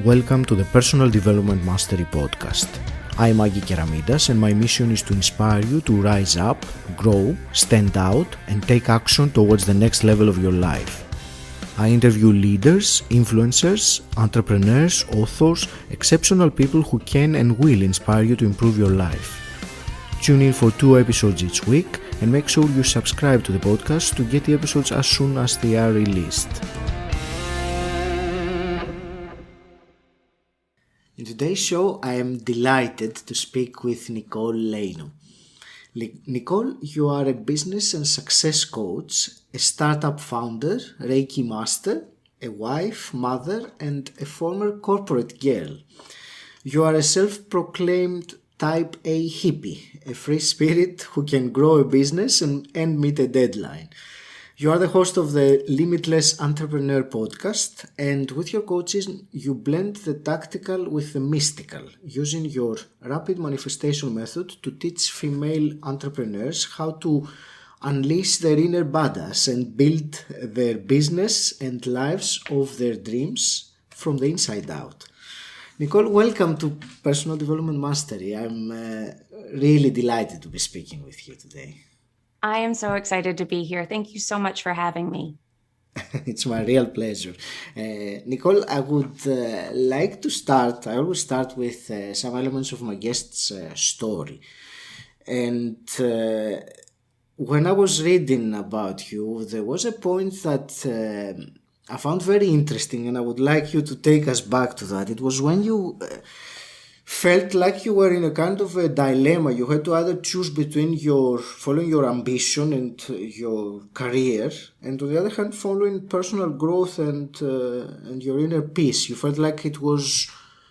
Welcome to the Personal Development Mastery Podcast. I'm 𝗀𝗶𝗃 and my mission is to inspire you to rise up, grow, stand out, and take action towards the next level of your life. I interview leaders, influencers, entrepreneurs, authors, exceptional people who can and will inspire you to improve your life. Tune in for 2 episodes each week and make sure you subscribe to the podcast to get the episodes as soon as they are released. In today's show, I am delighted to speak with Nicole Laino. Nicole, you are a business and success coach, a startup founder, Reiki master, a wife, mother, and a former corporate girl. You are a self-proclaimed type A hippie, a free spirit who can grow a business and meet a deadline. You are the host of the Limitless Entrepreneur podcast, and with your coaching, you blend the tactical with the mystical, using your rapid manifestation method to teach female entrepreneurs how to unleash their inner badass and build their business and lives of their dreams from the inside out. Nicole, welcome to Personal Development Mastery. I'm really delighted to be speaking with you today. I am so excited to be here. Thank you so much for having me. It's my real pleasure. Nicole, I would like to start, I always start with some elements of my guest's story. And when I was reading about you, there was a point that I found very interesting, and I would like you to take us back to that. It was when you felt like you were in a kind of a dilemma. You had to either choose between following your ambition and your career, and on the other hand, following personal growth and your inner peace. You felt like it was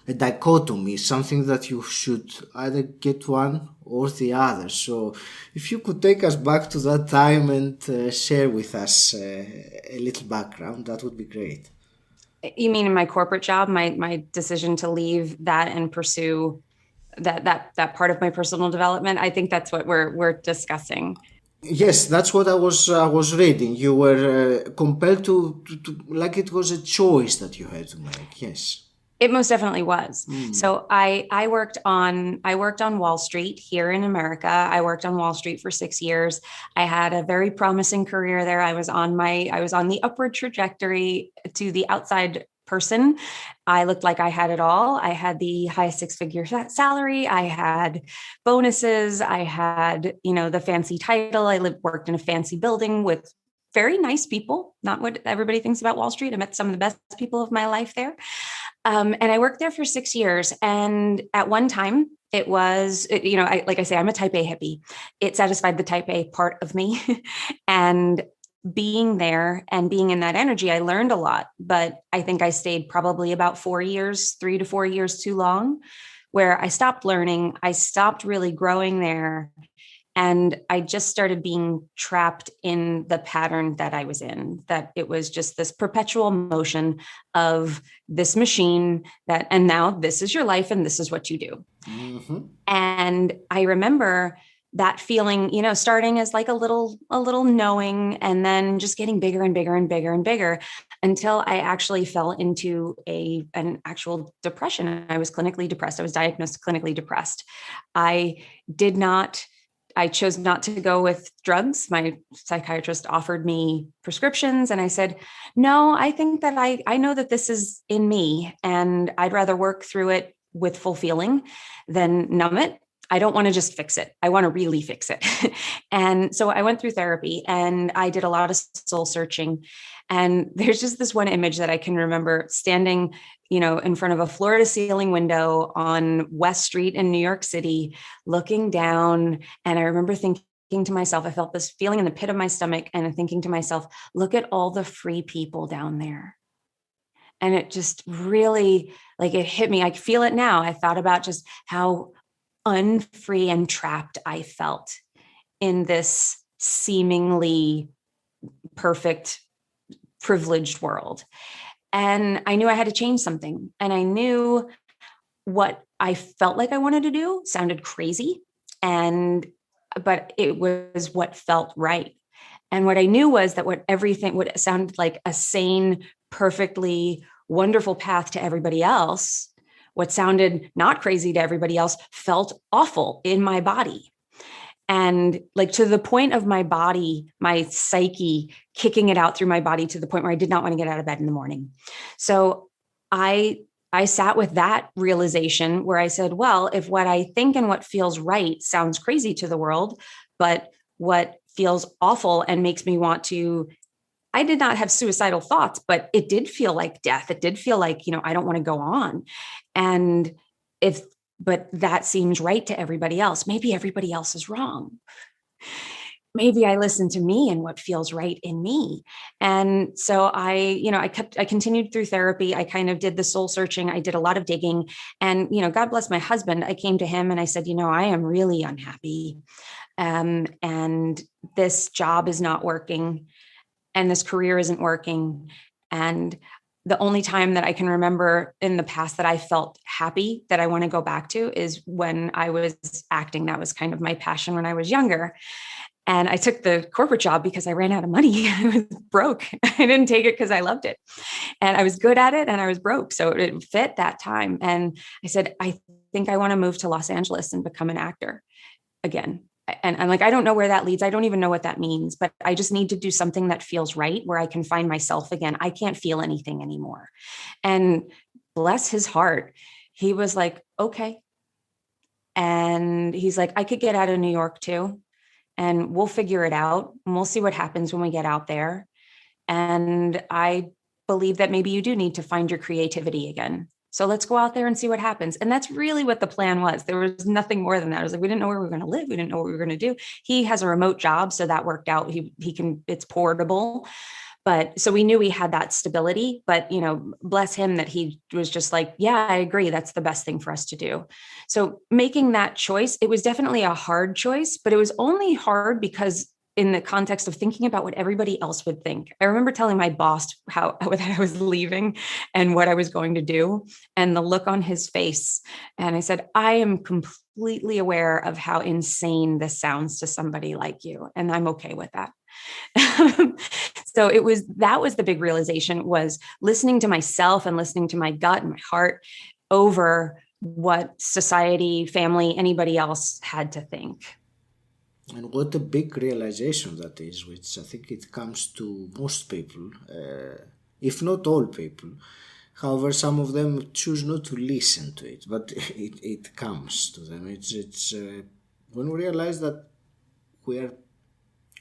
a dichotomy, something that you should either get one or the other. So if you could take us back to that time and share with us a little background, that would be great. You mean in my corporate job, my decision to leave that and pursue that part of my personal development? I think that's what we're discussing. Yes, that's what I was reading. You were compelled to like it was a choice that you had to make. Yes. It most definitely was. So I worked on Wall Street here in America. I worked on Wall Street for 6 years. I had a very promising career there. I was on the upward trajectory to the outside person. I looked like I had it all. I had the highest 6-figure salary. I had bonuses. I had, the fancy title. I worked in a fancy building with very nice people, not what everybody thinks about Wall Street. I met some of the best people of my life there. And I worked there for 6 years. And at one time it was, like I say, I'm a type A hippie. It satisfied the type A part of me. And being there and being in that energy, I learned a lot, but I think I stayed probably about 3 to 4 years too long, where I stopped learning. I stopped really growing there. And I just started being trapped in the pattern that I was in, that it was just this perpetual motion of this machine and now this is your life and this is what you do. Mm-hmm. And I remember that feeling, starting as like a little knowing, and then just getting bigger and bigger and bigger and bigger until I actually fell into an actual depression. I was clinically depressed. I was diagnosed clinically depressed. I chose not to go with drugs. My psychiatrist offered me prescriptions, and I said, no, I think that I know that this is in me, and I'd rather work through it with full feeling than numb it. I don't want to just fix it. I want to really fix it. And so I went through therapy and I did a lot of soul searching. And there's just this one image that I can remember standing, in front of a floor to ceiling window on West Street in New York City, looking down. And I remember thinking to myself, I felt this feeling in the pit of my stomach and thinking to myself, look at all the free people down there. And it just really, it hit me. I feel it now. I thought about just how unfree and trapped I felt in this seemingly perfect, privileged world. And I knew I had to change something. And I knew what I felt like I wanted to do sounded crazy, but it was what felt right. And what I knew was that what sounded like a sane, perfectly wonderful path to everybody else, what sounded not crazy to everybody else felt awful in my body. And like to the point of my body, my psyche kicking it out through my body to the point where I did not want to get out of bed in the morning. So I sat with that realization where I said, well, if what I think and what feels right sounds crazy to the world, but what feels awful and makes me want to, I did not have suicidal thoughts, but it did feel like death. It did feel like, I don't want to go on. And but that seems right to everybody else. Maybe everybody else is wrong. Maybe I listen to me and what feels right in me. And so I continued through therapy. I kind of did the soul searching. I did a lot of digging, and, God bless my husband. I came to him and I said, I am really unhappy. And this job is not working and this career isn't working. And the only time that I can remember in the past that I felt happy that I want to go back to is when I was acting. That was kind of my passion when I was younger. And I took the corporate job because I ran out of money. I was broke. I didn't take it because I loved it. And I was good at it and I was broke. So it fit that time. And I said, I think I want to move to Los Angeles and become an actor again. And I'm like, I don't know where that leads. I don't even know what that means, but I just need to do something that feels right, where I can find myself again. I can't feel anything anymore. And bless his heart, he was like, okay. And he's like, I could get out of New York too. And we'll figure it out. And we'll see what happens when we get out there. And I believe that maybe you do need to find your creativity again. So let's go out there and see what happens. And that's really what the plan was. There was nothing more than that. I was like, we didn't know where we were going to live. We didn't know what we were going to do. He has a remote job, so that worked out. It's portable. But so we knew we had that stability, but, bless him that he was just like, yeah, I agree. That's the best thing for us to do. So making that choice, it was definitely a hard choice, but it was only hard because in the context of thinking about what everybody else would think. I remember telling my boss that I was leaving and what I was going to do, and the look on his face. And I said, I am completely aware of how insane this sounds to somebody like you. And I'm okay with that. So that was the big realization, was listening to myself and listening to my gut and my heart over what society, family, anybody else had to think. And what a big realization that is, which I think it comes to most people, if not all people. However, some of them choose not to listen to it, but it comes to them. It's when we realize that we are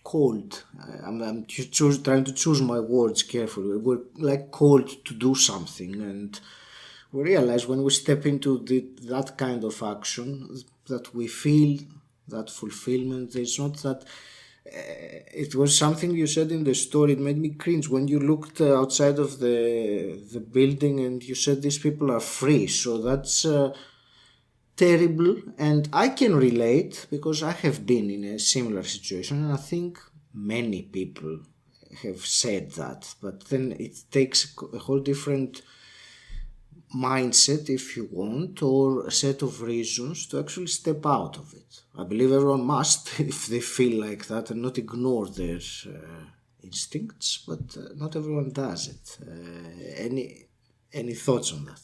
called. I'm trying to choose my words carefully. We're like called to do something, and we realize when we step into that kind of action that we feel that fulfillment. It's not that it was something you said in the story. It made me cringe when you looked outside of the building and you said these people are free. So that's terrible, and I can relate because I have been in a similar situation, and I think many people have said that. But then it takes a whole different mindset, if you want, or a set of reasons to actually step out of it. I believe everyone must if they feel like that, and not ignore their instincts, but not everyone does it. Any thoughts on that?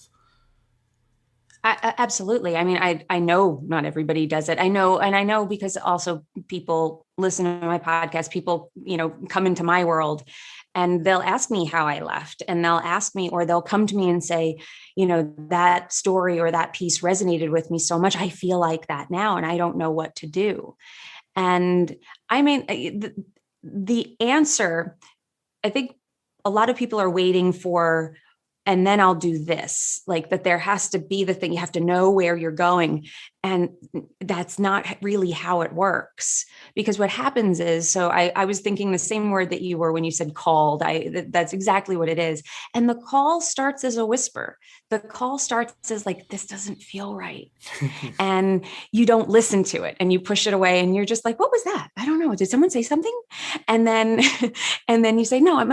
Absolutely. I mean, I know not everybody does it. I know because also people listen to my podcast, people, come into my world and they'll ask me how I left, and they'll ask me, or they'll come to me and say, that story or that piece resonated with me so much. I feel like that now, and I don't know what to do. And I mean, the answer, I think a lot of people are waiting for, and then I'll do this, like that there has to be the thing, you have to know where you're going. And that's not really how it works, because what happens is, so I was thinking the same word that you were when you said called. That's exactly what it is. And the call starts as a whisper. The call starts as like, this doesn't feel right. And you don't listen to it and you push it away and you're just like, what was that? I don't know. Did someone say something? And then you say, no, I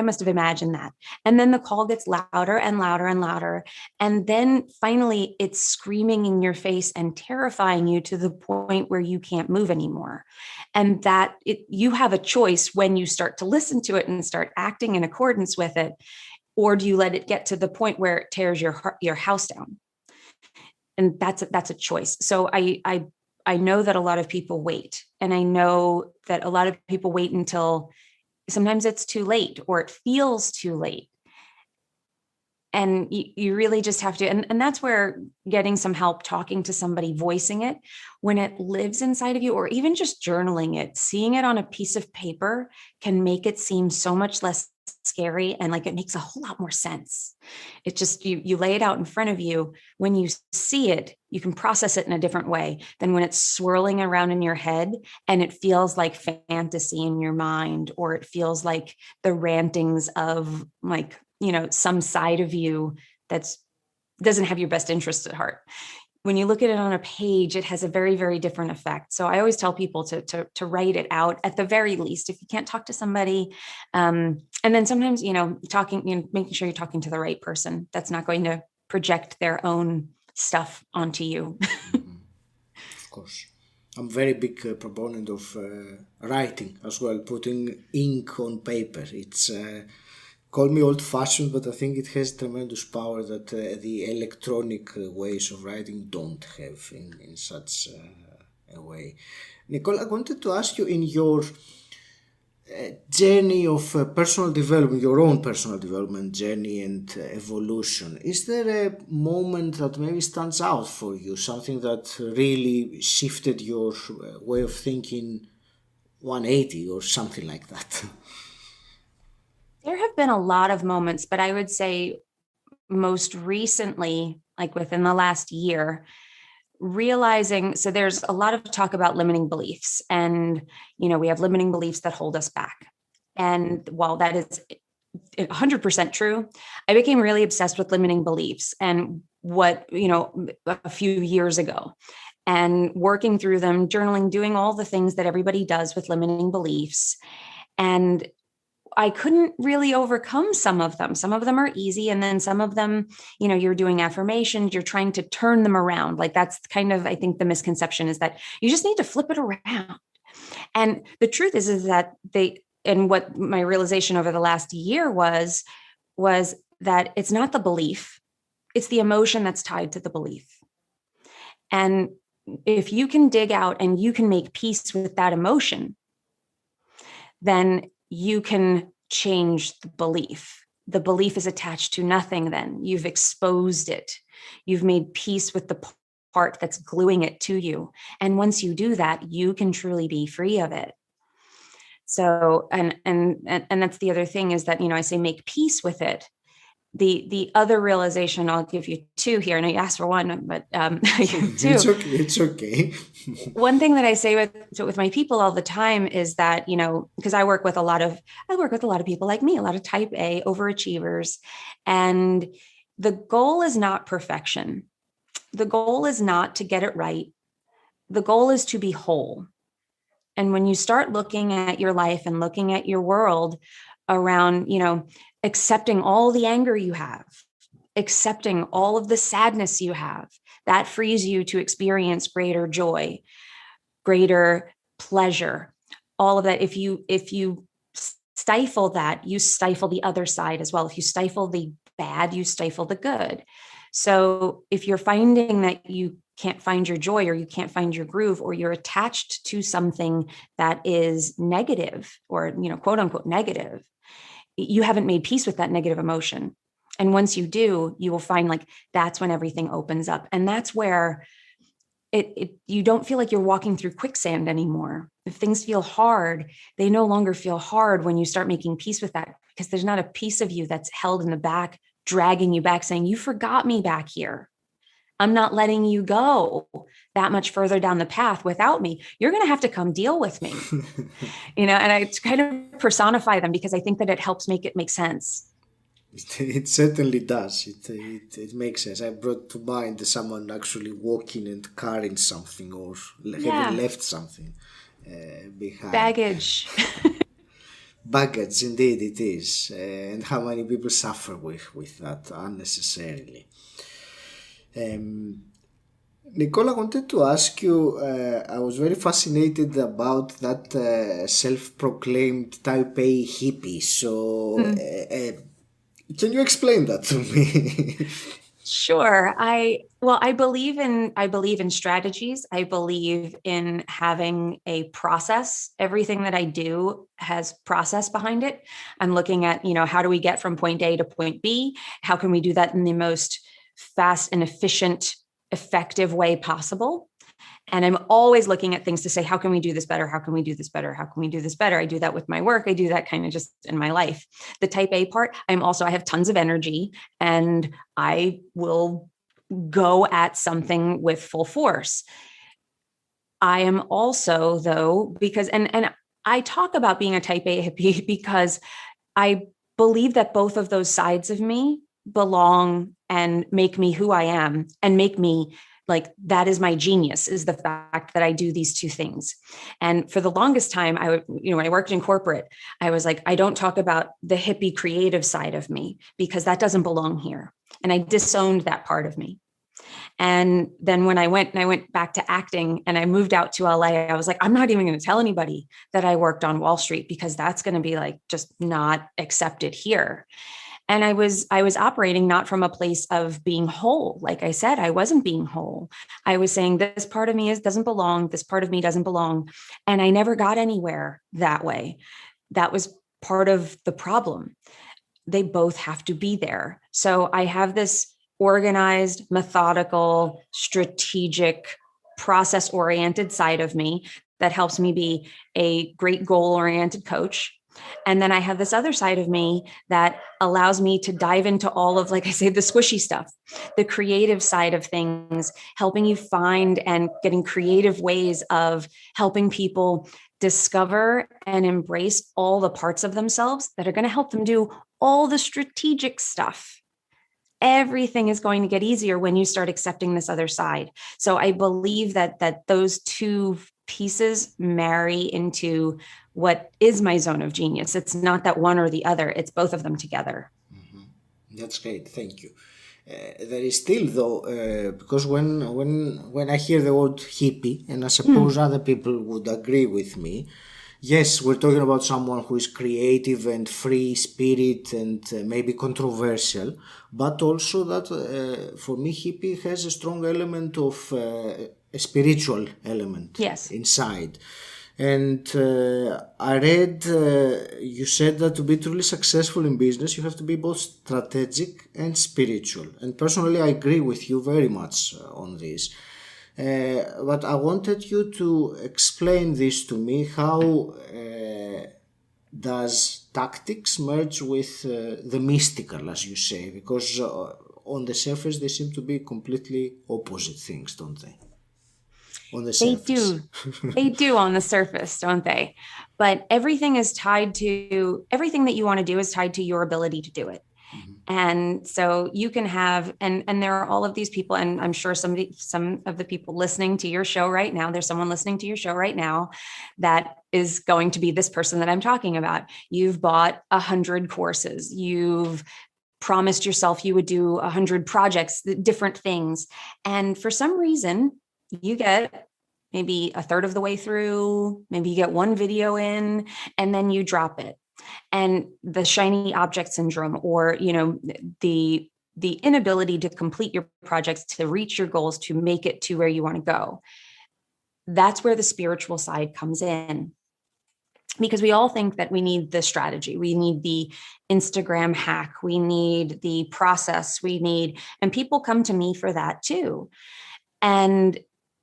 must have imagined that. And then the call gets louder and louder and louder. And then finally it's screaming in your face and terrifying you to the point where you can't move anymore. And that you have a choice when you start to listen to it and start acting in accordance with it, Or do you let it get to the point where it tears your house down? And that's a choice. So I know that a lot of people wait, and I know that a lot of people wait until sometimes it's too late or it feels too late. And you really just have to, and that's where getting some help, talking to somebody, voicing it when it lives inside of you, or even just journaling it, seeing it on a piece of paper can make it seem so much less scary, and like it makes a whole lot more sense. It just, you lay it out in front of you. When you see it, you can process it in a different way than when it's swirling around in your head and it feels like fantasy in your mind, or it feels like the rantings of like, some side of you that doesn't have your best interests at heart. When you look at it on a page, it has a very, very different effect. So I always tell people to write it out at the very least, if you can't talk to somebody. And then sometimes, talking, making sure you're talking to the right person that's not going to project their own stuff onto you. Of course. I'm very big proponent of writing as well, putting ink on paper. It's call me old-fashioned, but I think it has tremendous power that the electronic ways of writing don't have in such a way. Nicole, I wanted to ask you, in your journey of personal development, your own personal development journey and evolution, is there a moment that maybe stands out for you, something that really shifted your way of thinking 180 or something like that? There have been a lot of moments, but I would say most recently, like within the last year, realizing, so there's a lot of talk about limiting beliefs, and, we have limiting beliefs that hold us back. And while that is 100% true, I became really obsessed with limiting beliefs and a few years ago, and working through them, journaling, doing all the things that everybody does with limiting beliefs. And I couldn't really overcome some of them. Some of them are easy. And then some of them, you're doing affirmations, you're trying to turn them around. Like that's kind of, I think the misconception is that you just need to flip it around. And the truth is that and what my realization over the last year was that it's not the belief, it's the emotion that's tied to the belief. And if you can dig out and you can make peace with that emotion, then you can change the belief. The belief is attached to nothing then. You've exposed it. You've made peace with the part that's gluing it to you. And once you do that, you can truly be free of it. So, and that's the other thing is that, I say make peace with it. The other realization, I'll give you two here. I know you asked for one, but two. It's okay. One thing that I say with my people all the time is that, because I work with a lot of people like me, a lot of type A overachievers. And the goal is not perfection. The goal is not to get it right. The goal is to be whole. And when you start looking at your life and looking at your world around, accepting all the anger you have, accepting all of the sadness you have, that frees you to experience greater joy, greater pleasure, all of that. If you stifle that, you stifle the other side as well. If you stifle the bad, you stifle the good. So if you're finding that you can't find your joy, or you can't find your groove, or you're attached to something that is negative, or, quote unquote negative, you haven't made peace with that negative emotion. And once you do, you will find like that's when everything opens up. And that's where you don't feel like you're walking through quicksand anymore. If things feel hard, they no longer feel hard when you start making peace with that, because there's not a piece of you that's held in the back, dragging you back, saying, you forgot me back here. I'm not letting you go that much further down the path without me. You're going to have to come deal with me, and I kind of personify them because I think that it helps make it make sense. It certainly does. It makes sense. I brought to mind someone actually walking and carrying something, or having left something behind. Baggage. Baggage, indeed it is. And how many people suffer with that unnecessarily. Nicole, I wanted to ask you, I was very fascinated about that self-proclaimed type A hippie. So Can you explain that to me? Sure. I believe in strategies. I believe in having a process. Everything that I do has process behind it. I'm looking at, how do we get from point A to point B? How can we do that in the most fast and efficient, effective way possible? And I'm always looking at things to say, how can we do this better? How can we do this better? How can we do this better? I do that with my work. I do that kind of just in my life. The type A part, I have tons of energy and I will go at something with full force. I am also, though, because, and I talk about being a type A hippie because I believe that both of those sides of me belong and make me who I am and make me like, that is my genius, is the fact that I do these two things. And for the longest time, when I worked in corporate, I was like, I don't talk about the hippie creative side of me because that doesn't belong here. And I disowned that part of me. And then when I went back to acting and I moved out to LA, I was like, I'm not even going to tell anybody that I worked on Wall Street because that's going to be like, just not accepted here. And I was operating not from a place of being whole. Like I said, I wasn't being whole. I was saying this part of me doesn't belong. This part of me doesn't belong. And I never got anywhere that way. That was part of the problem. They both have to be there. So I have this organized, methodical, strategic, process-oriented side of me that helps me be a great goal-oriented coach. And then I have this other side of me that allows me to dive into all of, like I say, the squishy stuff, the creative side of things, helping you find and getting creative ways of helping people discover and embrace all the parts of themselves that are going to help them do all the strategic stuff. Everything is going to get easier when you start accepting this other side. So I believe that those two pieces marry into what is my zone of genius. It's not that one or the other, it's both of them together. Mm-hmm. That's great. Thank you. There is still though, because when I hear the word hippie, and I suppose other people would agree with me, yes, we're talking about someone who is creative and free spirit and maybe controversial, but also that for me, hippie has a strong element of a spiritual element inside. And I read, you said that to be truly successful in business, you have to be both strategic and spiritual. And personally, I agree with you very much on this. But I wanted you to explain this to me. How does tactics merge with the mystical, as you say? Because on the surface, they seem to be completely opposite things, don't they? On the surface. They do on the surface, don't they? But everything that you want to do is tied to your ability to do it. Mm-hmm. And so you can have, and there are all of these people, and I'm sure some of the people listening to your show right now, there's someone listening to your show right now that is going to be this person that I'm talking about. You've bought 100 courses. You've promised yourself you would do 100 projects, different things. And for some reason, you get maybe a third of the way through, maybe you get one video in, and then you drop it. And the shiny object syndrome, or, the inability to complete your projects, to reach your goals, to make it to where you want to go. That's where the spiritual side comes in. Because we all think that we need the strategy, we need the Instagram hack, we need the process, and people come to me for that too.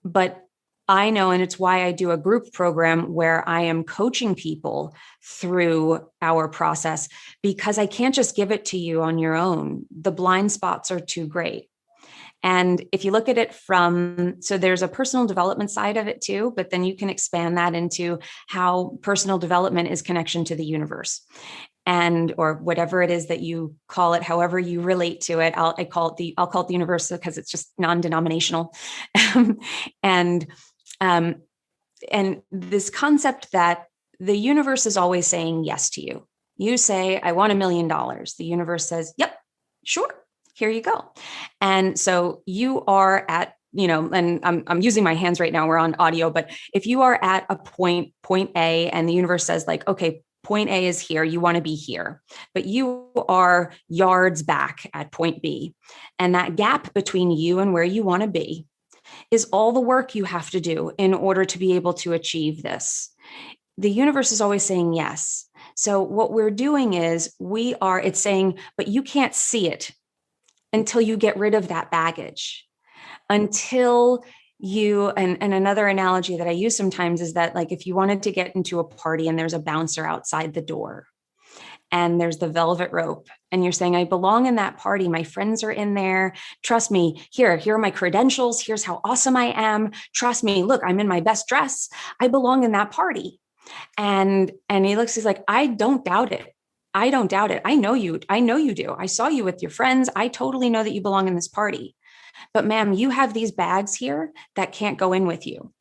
But I know, and it's why I do a group program where I am coaching people through our process, because I can't just give it to you on your own. The blind spots are too great. And if you look at it so there's a personal development side of it too, but then you can expand that into how personal development is connection to the universe. Or whatever it is that you call it, however you relate to it. I'll call it the universe because it's just non-denominational. And this concept that the universe is always saying yes to you. You say, I want $1 million. The universe says, yep, sure, here you go. And so you are at, and I'm using my hands right now, we're on audio, but if you are at a point A, and the universe says like, okay, point A is here, you want to be here, but you are yards back at point B. And that gap between you and where you want to be is all the work you have to do in order to be able to achieve this. The universe is always saying yes. So what we're doing is it's saying, but you can't see it until you get rid of that baggage, until you, and another analogy that I use sometimes is that, like, if you wanted to get into a party and there's a bouncer outside the door and there's the velvet rope and you're saying, I belong in that party. My friends are in there. Trust me. Here are my credentials. Here's how awesome I am. Trust me. Look, I'm in my best dress. I belong in that party. And he's like, I don't doubt it. I don't doubt it. I know you do. I saw you with your friends. I totally know that you belong in this party. But ma'am, you have these bags here that can't go in with you.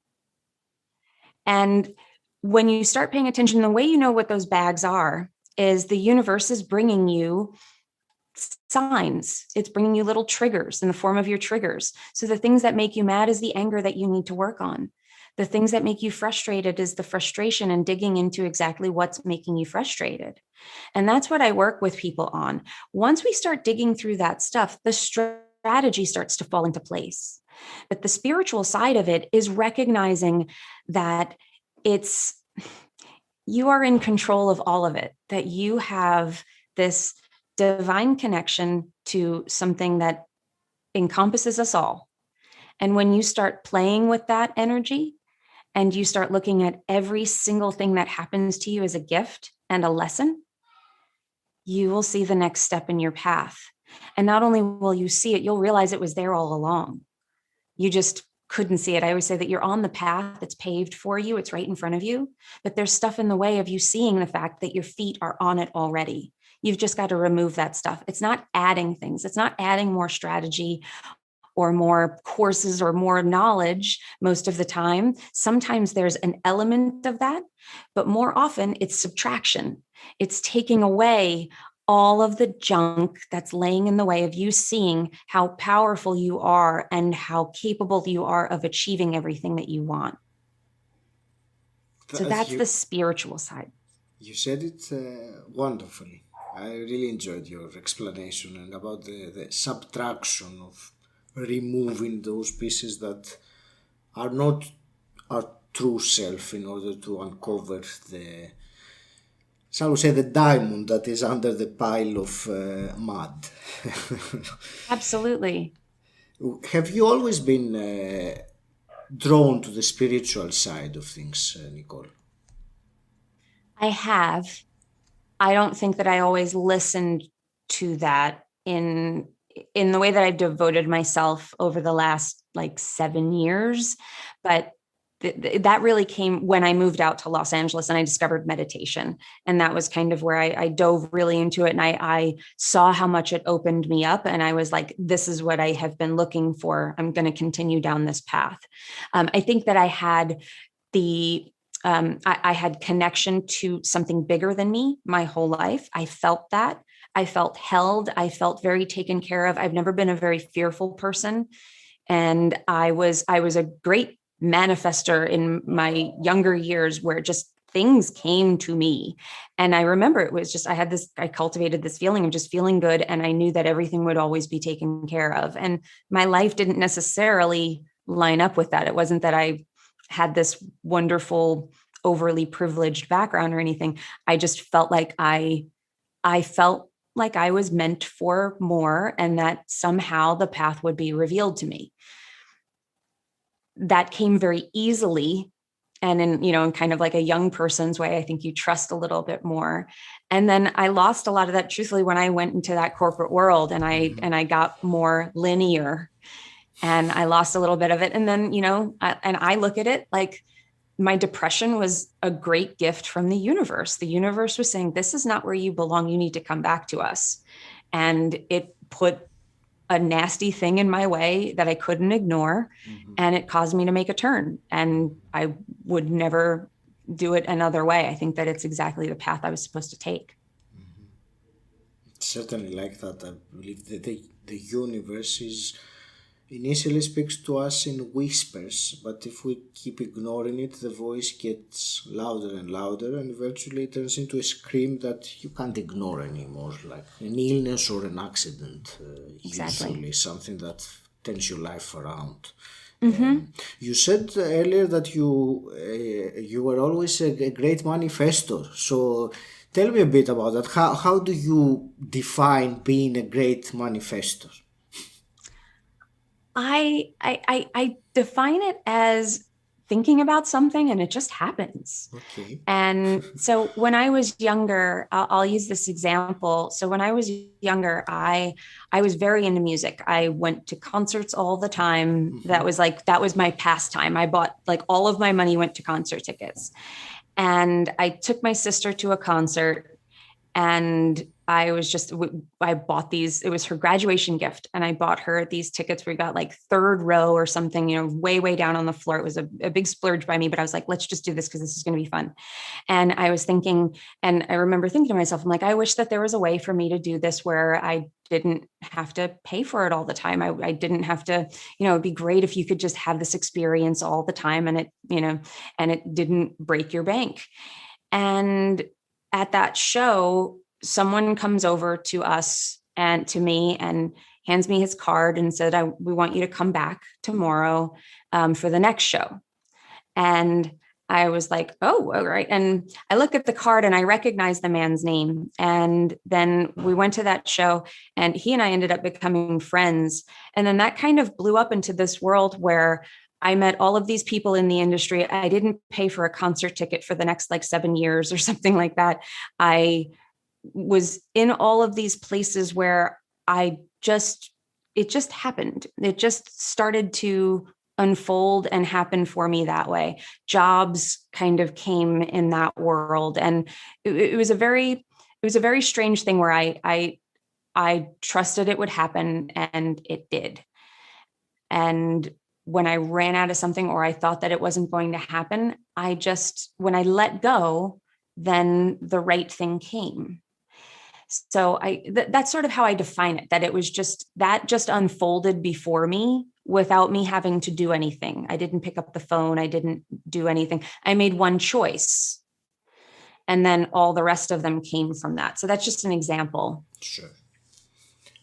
And when you start paying attention, the way you know what those bags are is the universe is bringing you signs. It's bringing you little triggers in the form of your triggers. So the things that make you mad is the anger that you need to work on. The things that make you frustrated is the frustration and digging into exactly what's making you frustrated. And that's what I work with people on. Once we start digging through that stuff, the strategy starts to fall into place. But the spiritual side of it is recognizing that you are in control of all of it, that you have this divine connection to something that encompasses us all. And when you start playing with that energy and you start looking at every single thing that happens to you as a gift and a lesson, you will see the next step in your path. And not only will you see it, you'll realize it was there all along. You just couldn't see it. I always say that you're on the path that's paved for you. It's right in front of you, but there's stuff in the way of you seeing the fact that your feet are on it already. You've just got to remove that stuff. It's not adding things. It's not adding more strategy or more courses or more knowledge most of the time. Sometimes there's an element of that, but more often it's subtraction. It's taking away all of the junk that's laying in the way of you seeing how powerful you are and how capable you are of achieving everything that you want. So that's the spiritual side. You said it wonderfully. I really enjoyed your explanation and about the subtraction of removing those pieces that are not our true self in order to uncover shall we say, the diamond that is under the pile of mud. Absolutely. Have you always been drawn to the spiritual side of things, Nicole? I have. I don't think that I always listened to that in the way that I've devoted myself over the last 7 years, but that really came when I moved out to Los Angeles and I discovered meditation. And that was kind of where I dove really into it. And I saw how much it opened me up. And I was like, this is what I have been looking for. I'm going to continue down this path. I think that I had I had connection to something bigger than me my whole life. I felt that. I felt held. I felt very taken care of. I've never been a very fearful person. And I was a great manifester in my younger years where just things came to me. And I remember it was just, I cultivated this feeling of just feeling good. And I knew that everything would always be taken care of. And my life didn't necessarily line up with that. It wasn't that I had this wonderful, overly privileged background or anything. I just felt like I felt like I was meant for more and that somehow the path would be revealed to me. That came very easily. And in kind of like a young person's way, I think you trust a little bit more. And then I lost a lot of that, truthfully, when I went into that corporate world and I got more linear and I lost a little bit of it. And then, and I look at it like my depression was a great gift from the universe. The universe was saying, this is not where you belong. You need to come back to us. And it put a nasty thing in my way that I couldn't ignore. Mm-hmm. And it caused me to make a turn. And I would never do it another way. I think that it's exactly the path I was supposed to take. Mm-hmm. Certainly like that. I believe that the universe is initially speaks to us in whispers, but if we keep ignoring it, the voice gets louder and louder, and eventually it turns into a scream that you can't ignore anymore, like an illness or an accident, Exactly. usually something that turns your life around. Mm-hmm. You said earlier that you were always a great manifestor. So tell me a bit about that. How do you define being a great manifestor? I define it as thinking about something and it just happens. Okay. And so when I was younger, I'll use this example. So when I was younger, I was very into music. I went to concerts all the time. That was my pastime. I bought, like, all of my money went to concert tickets. And I took my sister to a concert, and I bought these, it was her graduation gift. And I bought her these tickets. We got like third row or something, way, way down on the floor. It was a big splurge by me, but I was like, let's just do this because this is going to be fun. And I was thinking, and I remember thinking to myself, I'm like, I wish that there was a way for me to do this where I didn't have to pay for it all the time. I didn't have to, it'd be great if you could just have this experience all the time, and it didn't break your bank. And at that show, someone comes over to us and to me and hands me his card and said, we want you to come back tomorrow for the next show. And I was like, oh, all right. And I look at the card and I recognize the man's name. And then we went to that show, and he and I ended up becoming friends. And then that kind of blew up into this world where I met all of these people in the industry. I didn't pay for a concert ticket for the next 7 years or something like that. I was in all of these places where it just happened. It just started to unfold and happen for me that way. Jobs kind of came in that world. And it was a very strange thing where I trusted it would happen, and it did. And when I ran out of something, or I thought that it wasn't going to happen, when I let go, then the right thing came. So that's sort of how I define it, that it was just unfolded before me without me having to do anything. I didn't pick up the phone. I didn't do anything. I made one choice, and then all the rest of them came from that. So that's just an example. Sure.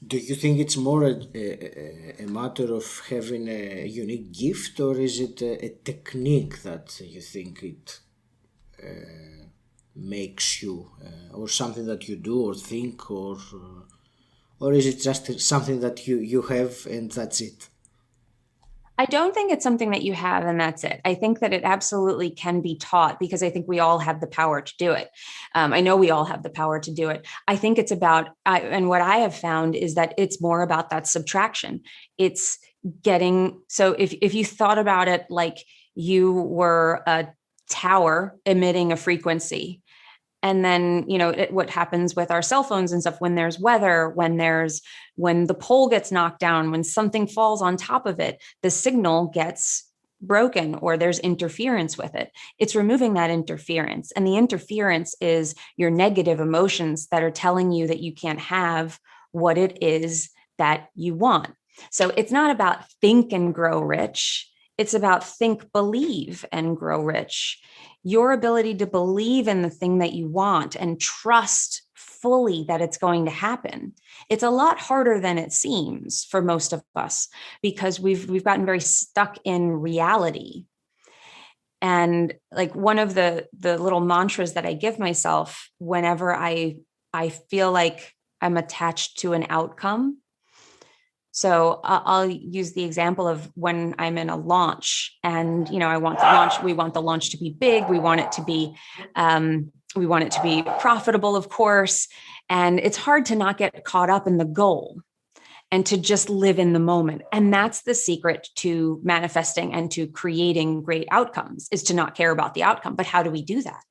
Do you think it's more a matter of having a unique gift, or is it a technique that you think it makes you, or something that you do or think, or is it just something that you have and that's it? I don't think it's something that you have and that's it. I think that it absolutely can be taught, because I think we all have the power to do it. I know we all have the power to do it. I think it's about, and what I have found is that it's more about that subtraction. It's so if you thought about it like you were a tower emitting a frequency, and then, what happens with our cell phones and stuff, when there's weather, when the pole gets knocked down, when something falls on top of it, the signal gets broken, or there's interference with it. It's removing that interference. And the interference is your negative emotions that are telling you that you can't have what it is that you want. So it's not about think and grow rich. It's about think, believe, and grow rich. Your ability to believe in the thing that you want and trust fully that it's going to happen. It's a lot harder than it seems for most of us, because we've gotten very stuck in reality. And like one of the little mantras that I give myself whenever I feel like I'm attached to an outcome. So I'll use the example of when I'm in a launch, and we want the launch to be big. We want it to be profitable, of course. And it's hard to not get caught up in the goal and to just live in the moment. And that's the secret to manifesting and to creating great outcomes, is to not care about the outcome. But how do we do that?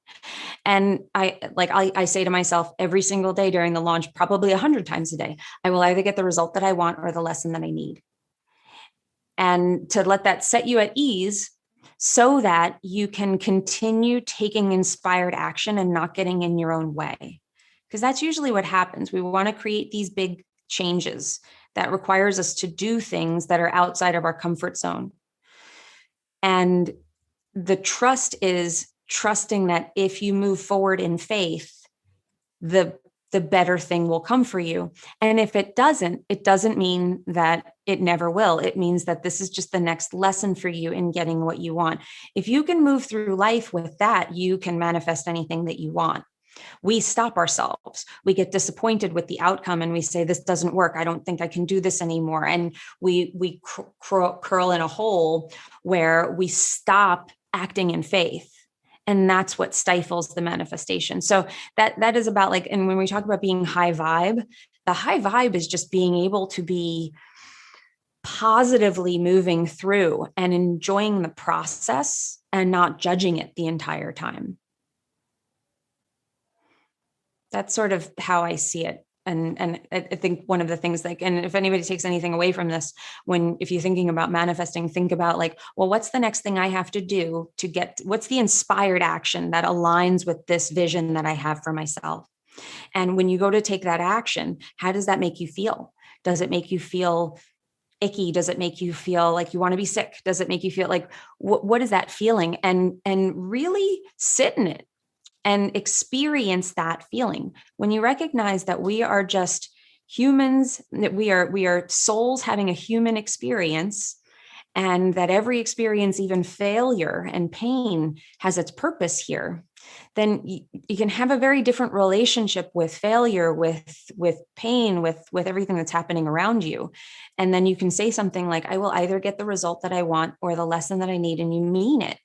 And I say to myself every single day during the launch, probably 100 times a day, I will either get the result that I want or the lesson that I need. And to let that set you at ease so that you can continue taking inspired action and not getting in your own way. Because that's usually what happens. We want to create these big changes, that requires us to do things that are outside of our comfort zone. And the trust is trusting that if you move forward in faith, the better thing will come for you. And if it doesn't mean that it never will. It means that this is just the next lesson for you in getting what you want. If you can move through life with that, you can manifest anything that you want. We stop ourselves. We get disappointed with the outcome and we say, this doesn't work. I don't think I can do this anymore. And we curl in a hole where we stop acting in faith. And that's what stifles the manifestation. So that is about like, and when we talk about being high vibe, the high vibe is just being able to be positively moving through and enjoying the process and not judging it the entire time. That's sort of how I see it. And I think one of the things like, and if anybody takes anything away from this, if you're thinking about manifesting, think about like, well, what's the next thing I have to do to get, what's the inspired action that aligns with this vision that I have for myself? And when you go to take that action, how does that make you feel? Does it make you feel icky? Does it make you feel like you want to be sick? Does it make you feel like, what is that feeling? And really sit in it and experience that feeling. When you recognize that we are just humans, that we are souls having a human experience, and that every experience, even failure and pain, has its purpose here, then you can have a very different relationship with failure, with pain, with everything that's happening around you. And then you can say something like, I will either get the result that I want or the lesson that I need, and you mean it.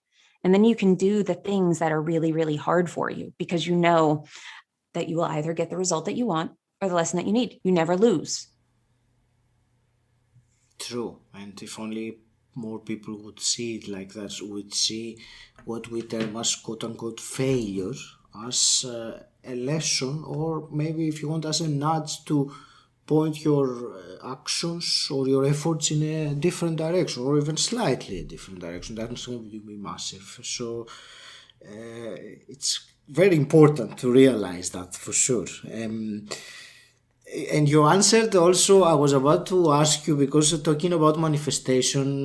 And then you can do the things that are really, really hard for you because you know that you will either get the result that you want or the lesson that you need. You never lose. True. And if only more people would see it like that, would see what we term as quote unquote failure as a lesson, or maybe if you want, as a nudge to point your actions or your efforts in a different direction, or even slightly a different direction. That doesn't have to be massive. So it's very important to realize that for sure. And you answered also, I was about to ask you, because talking about manifestation,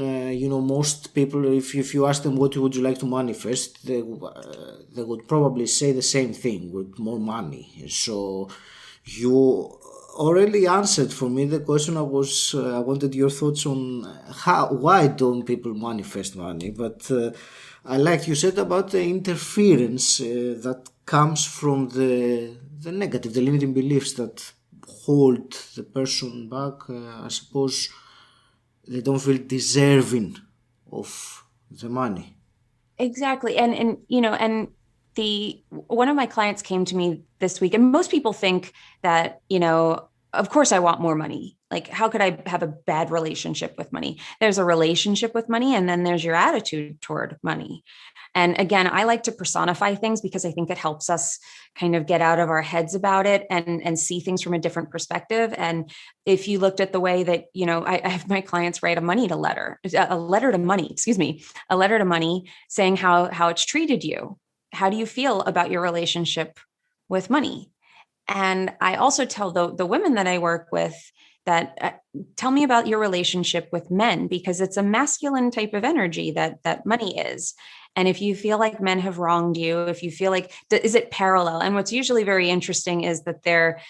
most people, if you ask them what would you like to manifest, they would probably say the same thing, with more money. So you already answered for me the question. I wanted your thoughts on why don't people manifest money, but I liked you said about the interference that comes from the negative, the limiting beliefs that hold the person back. I suppose they don't feel deserving of the money. Exactly. And one of my clients came to me this week, and most people think that, of course I want more money. Like, how could I have a bad relationship with money? There's a relationship with money, and then there's your attitude toward money. And again, I like to personify things because I think it helps us kind of get out of our heads about it and see things from a different perspective. And if you looked at the way that, I have my clients write a letter to money saying how it's treated you. How do you feel about your relationship with money? And I also tell the women that I work with that tell me about your relationship with men, because it's a masculine type of energy that money is. And if you feel like men have wronged you, if you feel like, is it parallel? And what's usually very interesting is that their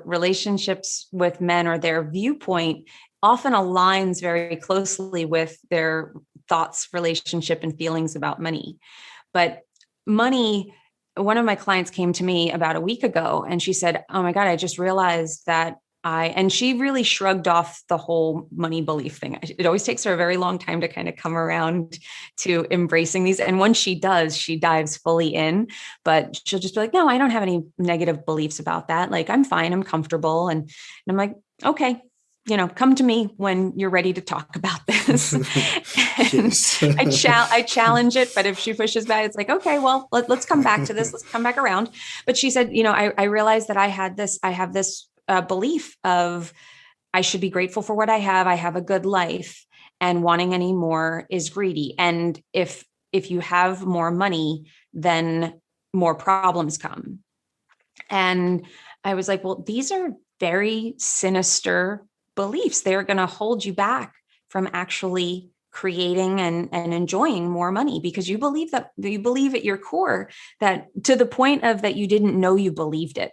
relationships with men, or their viewpoint, often aligns very closely with their thoughts, relationship, and feelings about money. But money, one of my clients came to me about a week ago and she said, oh my God, I just realized that and she really shrugged off the whole money belief thing. It always takes her a very long time to kind of come around to embracing these. And once she does, she dives fully in, but she'll just be like, no, I don't have any negative beliefs about that. Like, I'm fine. I'm comfortable. And I'm like, okay, come to me when you're ready to talk about this. I challenge it, but if she pushes back, it's like, okay, well, let's come back to this. Let's come back around. But she said, I realized that I have this belief of I should be grateful for what I have. I have a good life, and wanting any more is greedy. And if you have more money, then more problems come. And I was like, well, these are very sinister beliefs. They're going to hold you back from actually creating and enjoying more money, because you believe at your core that, to the point of that you didn't know you believed it,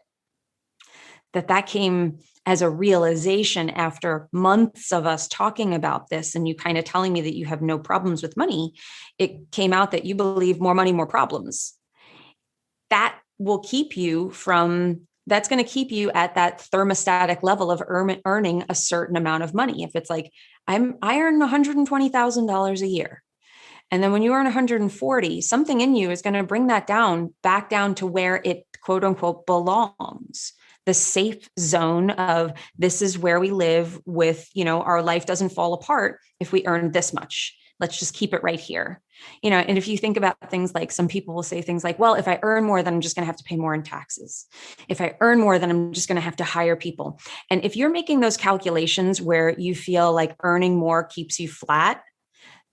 that came as a realization after months of us talking about this and you kind of telling me that you have no problems with money. It came out that you believe more money, more problems. That will keep you from, that's going to keep you at that thermostatic level of earning a certain amount of money. If it's like, I earn $120,000 a year. And then when you earn 140, something in you is going to bring that back down to where it, quote unquote, belongs. The safe zone of, this is where we live with, our life doesn't fall apart if we earn this much. Let's just keep it right here. And if you think about things like, some people will say things like, well, if I earn more, then I'm just going to have to pay more in taxes. If I earn more, then I'm just going to have to hire people. And if you're making those calculations where you feel like earning more keeps you flat,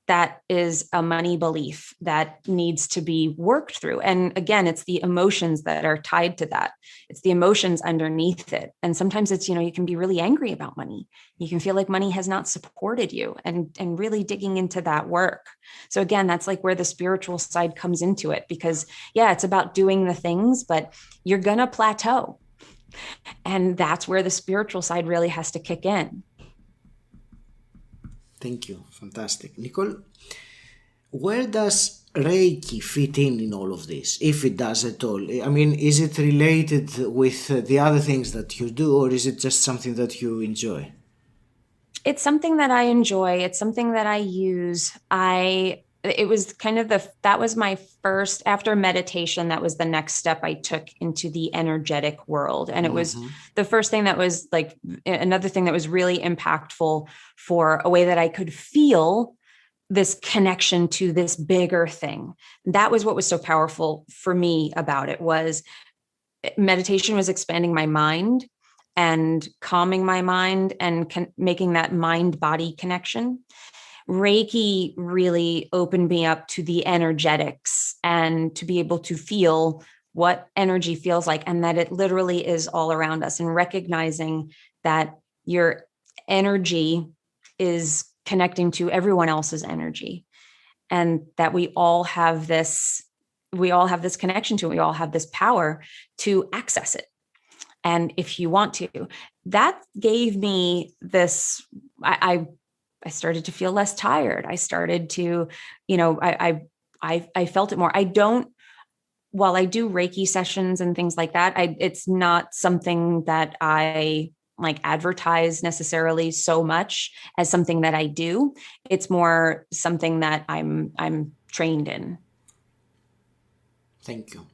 that is a money belief that needs to be worked through. And again, it's the emotions that are tied to that. It's the emotions underneath it. And sometimes it's, you can be really angry about money. You can feel like money has not supported you, and really digging into that work. So again, that's like where the spiritual side comes into it, because it's about doing the things, but you're going to plateau. And that's where the spiritual side really has to kick in. Thank you. Fantastic. Nicole, where does Reiki fit in all of this, if it does at all? I mean, is it related with the other things that you do, or is it just something that you enjoy? It's something that I enjoy. It's something that I use. It was kind of that was my first, after meditation, that was the next step I took into the energetic world. And it was the first thing that was like, another thing that was really impactful for a way that I could feel this connection to this bigger thing. That was what was so powerful for me about it. Was meditation was expanding my mind and calming my mind and making that mind-body connection. Reiki really opened me up to the energetics and to be able to feel what energy feels like, and that it literally is all around us, and recognizing that your energy is connecting to everyone else's energy, and that we all have this connection to it. We all have this power to access it. And if you want to, that gave me this, I started to feel less tired. I started to, I felt it more. While I do Reiki sessions and things like that, it's not something that I like advertise necessarily so much as something that I do. It's more something that I'm trained in. Thank you.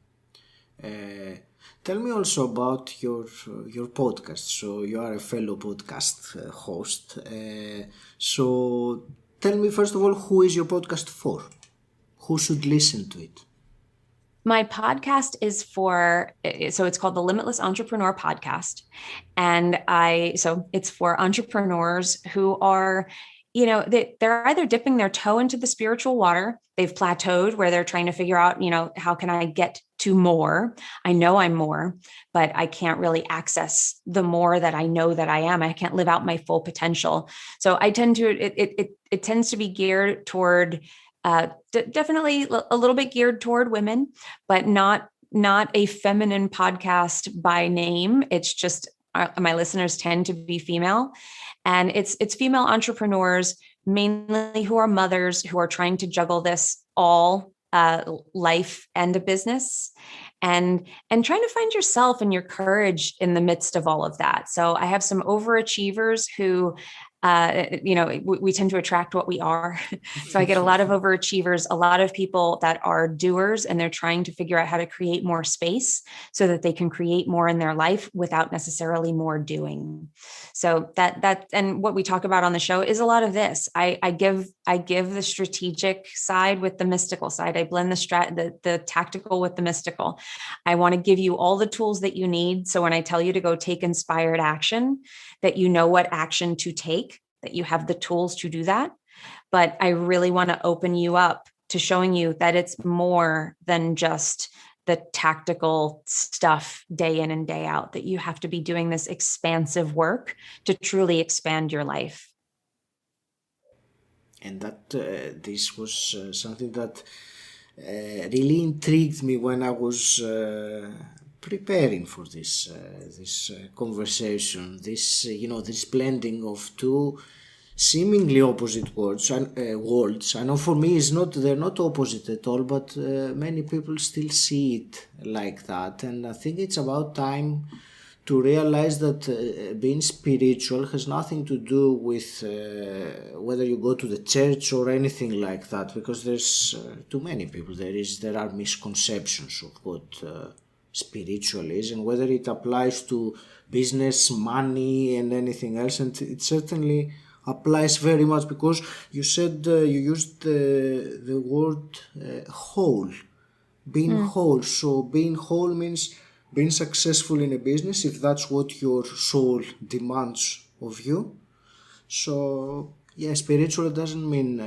Tell me also about your podcast. So you are a fellow podcast host. So tell me, first of all, who is your podcast for? Who should listen to it? My podcast is so it's called the Limitless Entrepreneur Podcast. And it's for entrepreneurs who are, they're either dipping their toe into the spiritual water. They've plateaued where they're trying to figure out, how can I get to more? I know I'm more, but I can't really access the more that I know that I am. I can't live out my full potential. So I tend to, it tends to be geared toward, definitely a little bit geared toward women, but not a feminine podcast by name. It's just, my listeners tend to be female, and it's female entrepreneurs, mainly who are mothers who are trying to juggle this all life and a business, and trying to find yourself and your courage in the midst of all of that. So I have some overachievers who, we tend to attract what we are. So I get a lot of overachievers, a lot of people that are doers, and they're trying to figure out how to create more space so that they can create more in their life without necessarily more doing. So that, and what we talk about on the show is a lot of this. I give the strategic side with the mystical side. I blend the tactical with the mystical. I want to give you all the tools that you need. So when I tell you to go take inspired action, that you know what action to take, that you have the tools to do that. But I really want to open you up to showing you that it's more than just the tactical stuff day in and day out, that you have to be doing this expansive work to truly expand your life. And that this was something that really intrigued me when I was preparing for this conversation. This this blending of two seemingly opposite worlds. I know for me they're not opposite at all, but many people still see it like that, and I think it's about time to realize that being spiritual has nothing to do with whether you go to the church or anything like that, because there's too many people. There are misconceptions of what spiritual is, and whether it applies to business, money, and anything else. And it certainly applies very much, because you said you used the word whole, being whole. So being whole means being successful in a business, if that's what your soul demands of you. So yeah, spiritual doesn't mean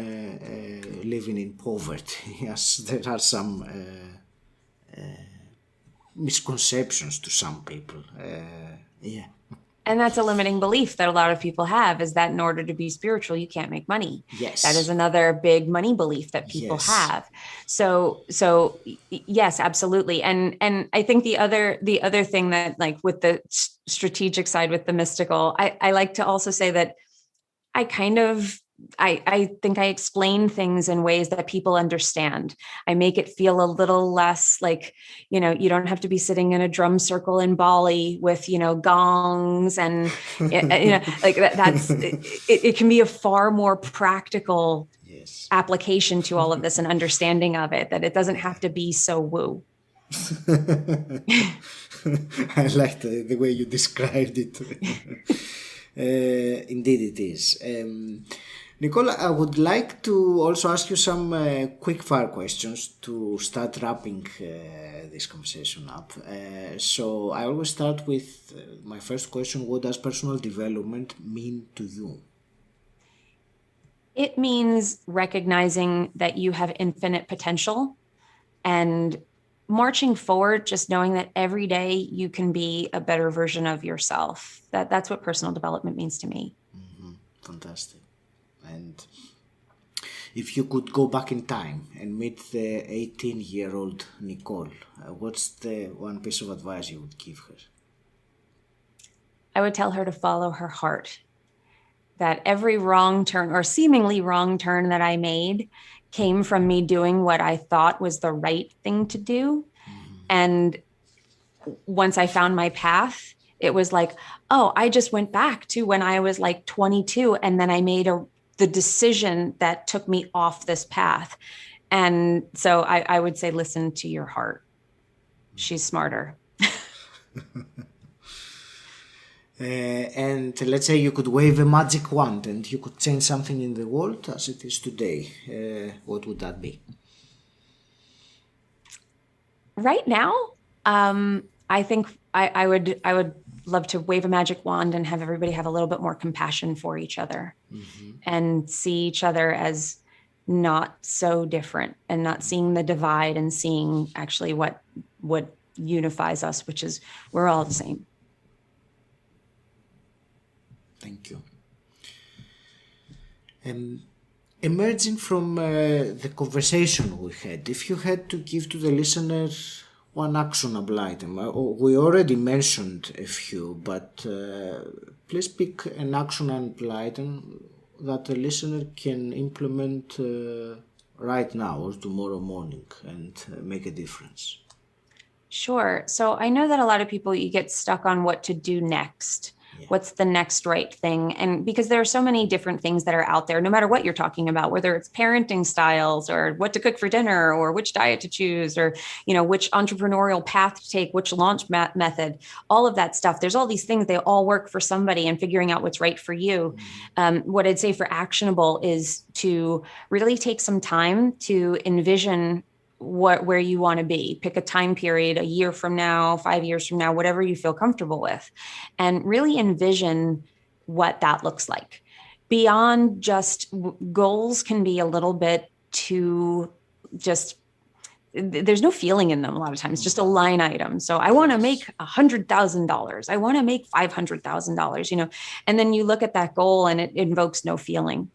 living in poverty. Yes, there are some misconceptions to some people. Yeah. And that's a limiting belief that a lot of people have, is that in order to be spiritual, you can't make money. Yes. That is another big money belief that people have. So yes, absolutely. And I think the other thing that, like, with the strategic side, with the mystical, I like to also say that I think I explain things in ways that people understand. I make it feel a little less like, you don't have to be sitting in a drum circle in Bali with, gongs and, like that's, it can be a far more practical application to all of this and understanding of it, that it doesn't have to be so woo. I like the way you described it. Indeed it is. Nicole, I would like to also ask you some quick fire questions to start wrapping this conversation up. So I always start with my first question: what does personal development mean to you? It means recognizing that you have infinite potential and marching forward, just knowing that every day you can be a better version of yourself. That's what personal development means to me. Mm-hmm. Fantastic. And if you could go back in time and meet the 18-year-old Nicole, what's the one piece of advice you would give her? I would tell her to follow her heart. That every wrong turn, or seemingly wrong turn, that I made came from me doing what I thought was the right thing to do. Mm-hmm. And once I found my path, it was like, oh, I just went back to when I was like 22, and then I made the decision that took me off this path. And so I would say, listen to your heart. She's smarter. And let's say you could wave a magic wand and you could change something in the world as it is today. What would that be? Right now, I think I would love to wave a magic wand and have everybody have a little bit more compassion for each other, mm-hmm. and see each other as not so different, and not seeing the divide, and seeing actually what unifies us, which is we're all the same. Thank you. Emerging from the conversation we had, if you had to give to the listener one actionable item, we already mentioned a few, but please pick an actionable item that the listener can implement right now or tomorrow morning and make a difference. Sure. So I know that a lot of people, you get stuck on what to do next. Yeah. What's the next right thing? And because there are so many different things that are out there, no matter what you're talking about, whether it's parenting styles or what to cook for dinner or which diet to choose or, which entrepreneurial path to take, which launch method, all of that stuff. There's all these things, they all work for somebody, and figuring out what's right for you. What I'd say for actionable is to really take some time to envision where you want to be. Pick a time period, a year from now, 5 years from now, whatever you feel comfortable with, and really envision what that looks like. Beyond just goals can be a little bit too just there's no feeling in them a lot of times, just a line item. So I want to make $100,000. I want to make $500,000, and then you look at that goal and it invokes no feeling.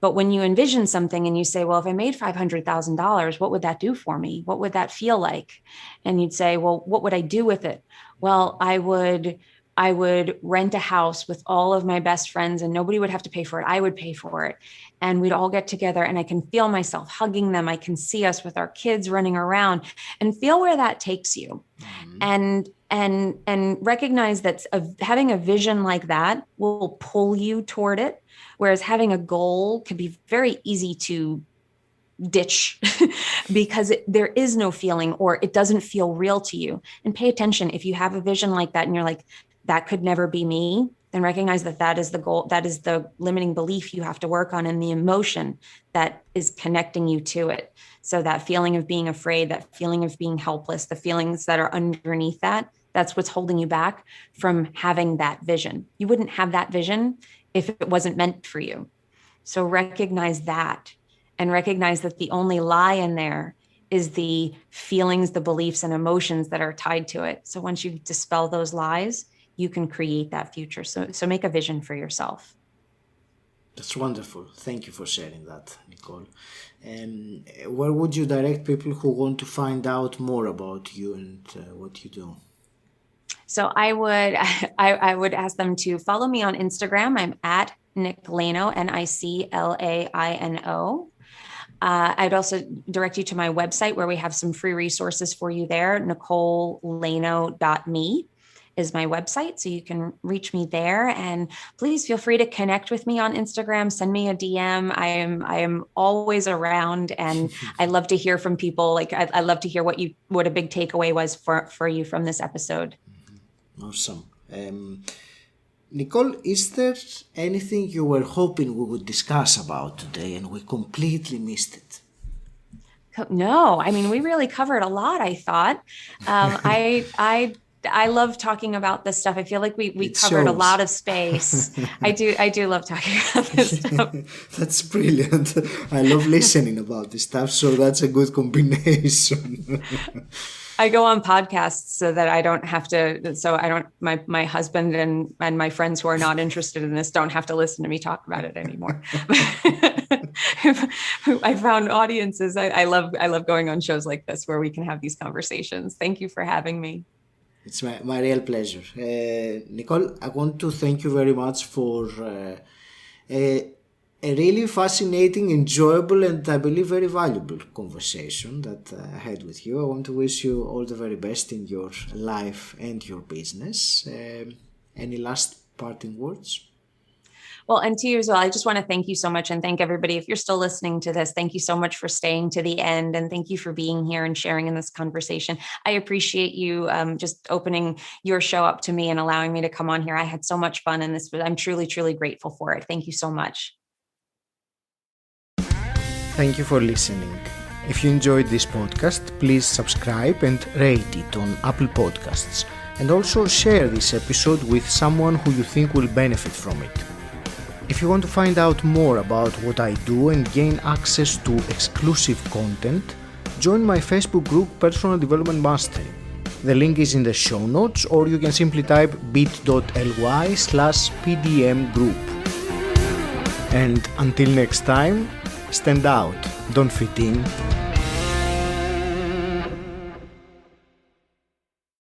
But when you envision something and you say, well, if I made $500,000, what would that do for me? What would that feel like? And you'd say, well, what would I do with it? Well, I would rent a house with all of my best friends and nobody would have to pay for it. I would pay for it. And we'd all get together and I can feel myself hugging them. I can see us with our kids running around and feel where that takes you. And recognize that having a vision like that will pull you toward it. Whereas having a goal can be very easy to ditch because there is no feeling or it doesn't feel real to you. And pay attention. If you have a vision like that and you're like, that could never be me, then recognize that is the goal. That is the limiting belief you have to work on and the emotion that is connecting you to it. So that feeling of being afraid, that feeling of being helpless, the feelings that are underneath that's what's holding you back from having that vision. You wouldn't have that vision if it wasn't meant for you. So recognize that and recognize that the only lie in there is the feelings, the beliefs and emotions that are tied to it. So once you dispel those lies, you can create that future. So make a vision for yourself. That's wonderful. Thank you for sharing that, Nicole. Where would you direct people who want to find out more about you and what you do? So I would ask them to follow me on Instagram. I'm at Nic Laino, NICLAINO. I'd also direct you to my website where we have some free resources for you there. NicoleLaino.me is my website. So you can reach me there and please feel free to connect with me on Instagram. Send me a DM. I am always around and I love to hear from people. Like I love to hear what a big takeaway was for you from this episode. Awesome. Nicole, is there anything you were hoping we would discuss about today and we completely missed it? No, I mean, we really covered a lot, I thought. I love talking about this stuff. I feel like we covered a lot of space. I do love talking about this stuff. That's brilliant. I love listening about this stuff. So that's a good combination. I go on podcasts so that I don't have to, my husband and my friends who are not interested in this don't have to listen to me talk about it anymore. I found audiences. I love going on shows like this where we can have these conversations. Thank you for having me. It's my real pleasure. Nicole, I want to thank you very much for a really fascinating, enjoyable, and I believe very valuable conversation that I had with you. I want to wish you all the very best in your life and your business. Any last parting words? Well, and to you as well, I just want to thank you so much and thank everybody. If you're still listening to this, thank you so much for staying to the end. And thank you for being here and sharing in this conversation. I appreciate you just opening your show up to me and allowing me to come on here. I had so much fun in this, but I'm truly, truly grateful for it. Thank you so much. Thank you for listening. If you enjoyed this podcast, please subscribe and rate it on Apple Podcasts. And also share this episode with someone who you think will benefit from it. If you want to find out more about what I do and gain access to exclusive content, join my Facebook group Personal Development Mastery. The link is in the show notes, or you can simply type bit.ly/PDM group. And until next time, stand out, don't fit in.